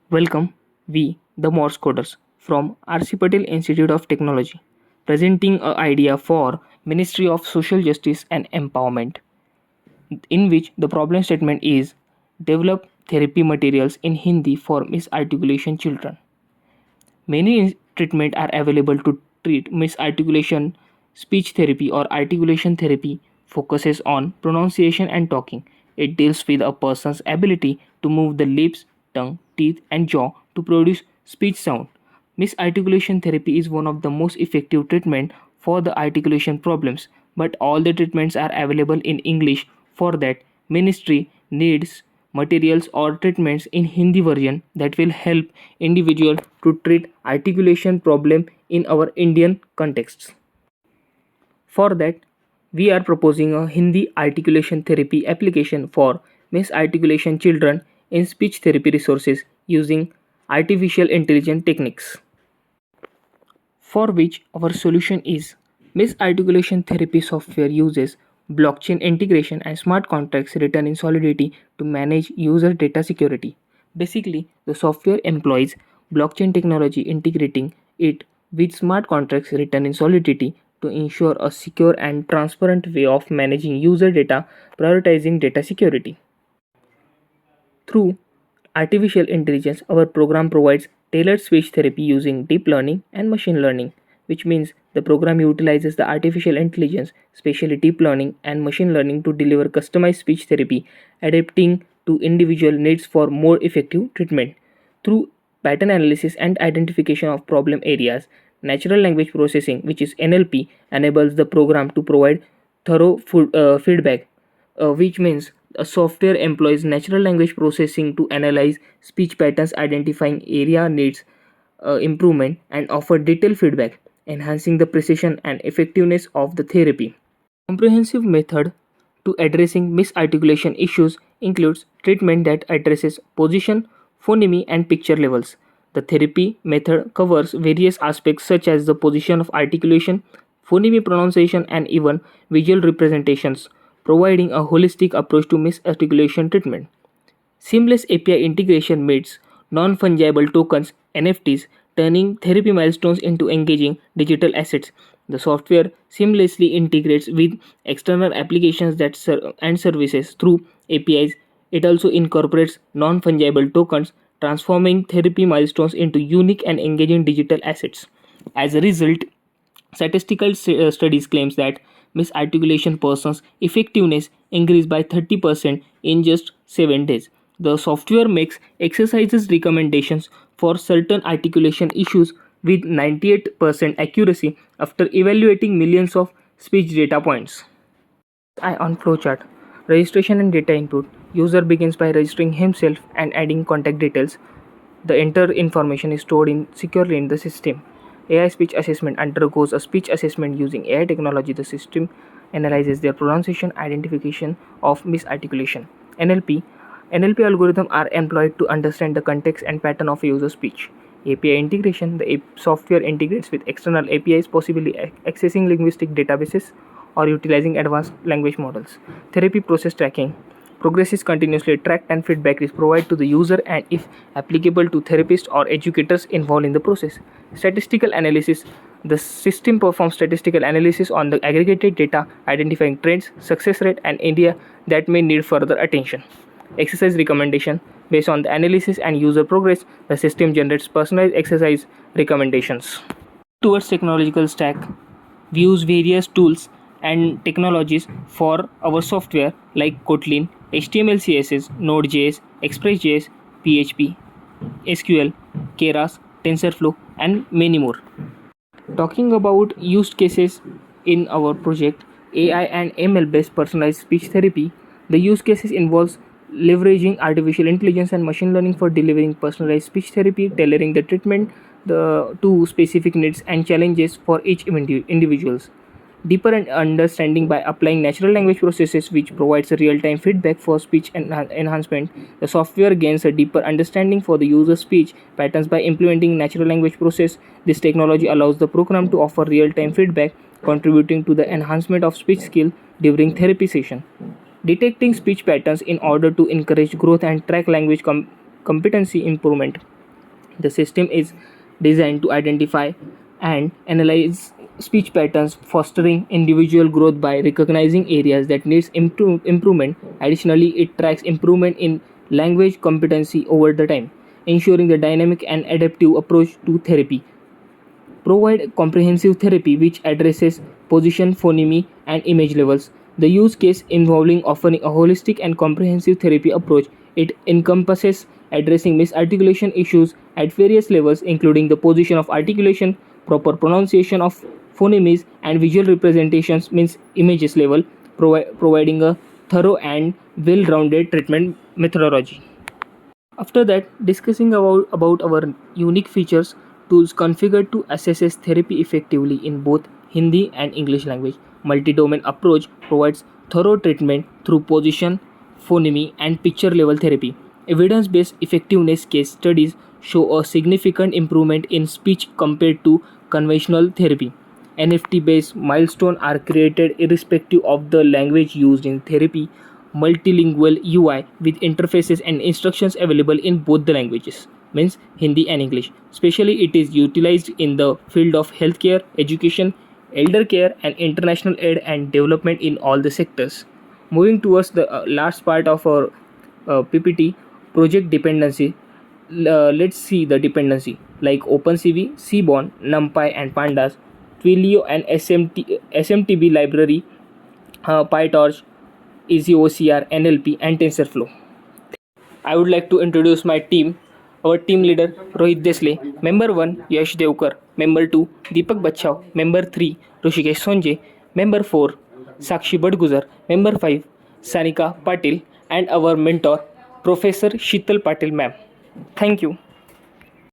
Welcome, we, the Morse Coders, from R.C. Patel Institute of Technology, presenting an idea for Ministry of Social Justice and Empowerment, in which the problem statement is develop therapy materials in Hindi for misarticulation children. Many treatments are available to treat misarticulation. Speech therapy or articulation therapy focuses on pronunciation and talking. It deals with a person's ability to move the lips, tongue, teeth, and jaw to produce speech sound. Misarticulation therapy is one of the most effective treatment for the articulation problems, but all the treatments are available in English. For that, ministry needs materials or treatments in Hindi version that will help individual to treat articulation problem in our Indian contexts. For that, we are proposing a Hindi articulation therapy application for misarticulation children in speech therapy resources using artificial intelligence techniques, for which our solution is misarticulation therapy software uses blockchain integration and smart contracts written in Solidity to manage user data security. Basically, the software employs blockchain technology integrating it with smart contracts written in Solidity to ensure a secure and transparent way of managing user data, prioritizing data security. Through artificial intelligence, our program provides tailored speech therapy using deep learning and machine learning, which means the program utilizes the artificial intelligence, especially deep learning and machine learning, to deliver customized speech therapy, adapting to individual needs for more effective treatment. Through pattern analysis and identification of problem areas, natural language processing, which is NLP, enables the program to provide thorough feedback, which means a software employs natural language processing to analyze speech patterns, identifying area needs improvement, and offer detailed feedback, enhancing the precision and effectiveness of the therapy. Comprehensive method to addressing misarticulation issues includes treatment that addresses position, phoneme, and picture levels. The therapy method covers various aspects such as the position of articulation, phoneme pronunciation, and even visual representations, providing a holistic approach to misarticulation treatment. Seamless API integration meets non fungible tokens (NFTs), turning therapy milestones into engaging digital assets. The software seamlessly integrates with external applications and services through APIs. It also incorporates non fungible tokens, transforming therapy milestones into unique and engaging digital assets. As a result, statistical studies claims that misarticulation persons' effectiveness increased by 30% in just 7 days. The software makes exercises recommendations for certain articulation issues with 98% accuracy after evaluating millions of speech data points. I on flowchart. Registration and data input. User begins by registering himself and adding contact details. The enter information is stored securely in the system. AI speech assessment undergoes a speech assessment using AI technology. The system analyzes their pronunciation, identification of misarticulation. NLP. NLP algorithms are employed to understand the context and pattern of user speech. API integration. The software integrates with external APIs, possibly accessing linguistic databases or utilizing advanced language models. Therapy process tracking. Progress is continuously tracked and feedback is provided to the user and, if applicable, to therapists or educators involved in the process. Statistical analysis. The system performs statistical analysis on the aggregated data, identifying trends, success rate, and area that may need further attention. Exercise recommendation. Based on the analysis and user progress, the system generates personalized exercise recommendations. Towards technological stack, we use various tools and technologies for our software like Kotlin, HTML, CSS, Node.js, Express.js, PHP, SQL, Keras, TensorFlow, and many more. Talking about use cases in our project, AI and ML based personalized speech therapy, the use cases involves leveraging artificial intelligence and machine learning for delivering personalized speech therapy, tailoring the treatment to specific needs and challenges for each individuals. Deeper understanding by applying natural language processes, which provides real-time feedback for speech enhancement. The software gains a deeper understanding for the user speech patterns by implementing natural language process. This technology allows the program to offer real-time feedback, contributing to the enhancement of speech skill during therapy session. Detecting speech patterns in order to encourage growth and track language competency improvement. The system is designed to identify and analyze speech patterns, fostering individual growth by recognizing areas that needs improvement. Additionally, it tracks improvement in language competency over the time, ensuring the dynamic and adaptive approach to therapy. Provide comprehensive therapy which addresses position, phoneme, and image levels. The use case involving offering a holistic and comprehensive therapy approach. It encompasses addressing misarticulation issues at various levels, including the position of articulation, proper pronunciation of phonemes, and visual representations means images level, providing a thorough and well-rounded treatment methodology. After that, discussing about our unique features, tools configured to assess therapy effectively in both Hindi and English language. Multi-domain approach provides thorough treatment through position, phoneme, and picture level therapy. Evidence-based effectiveness case studies show a significant improvement in speech compared to conventional therapy. NFT-based milestones are created irrespective of the language used in therapy. Multilingual UI with interfaces and instructions available in both the languages, means Hindi and English. Especially it is utilized in the field of healthcare, education, elder care, and international aid and development in all the sectors. Moving towards the last part of our PPT, project dependency. Let's see the dependency like OpenCV, Seaborn, NumPy and Pandas, Twilio and SMTB library, PyTorch, EasyOCR, NLP, and TensorFlow. I would like to introduce my team. Our team leader Rohit Desle, member 1 Yash Devkar, member 2 Deepak Bachchav, member 3 Rushikesh Sonje, member 4 Sakshi Badguzar, member 5 Sanika Patil, and our mentor Professor Sheetal Patil ma'am. Thank you.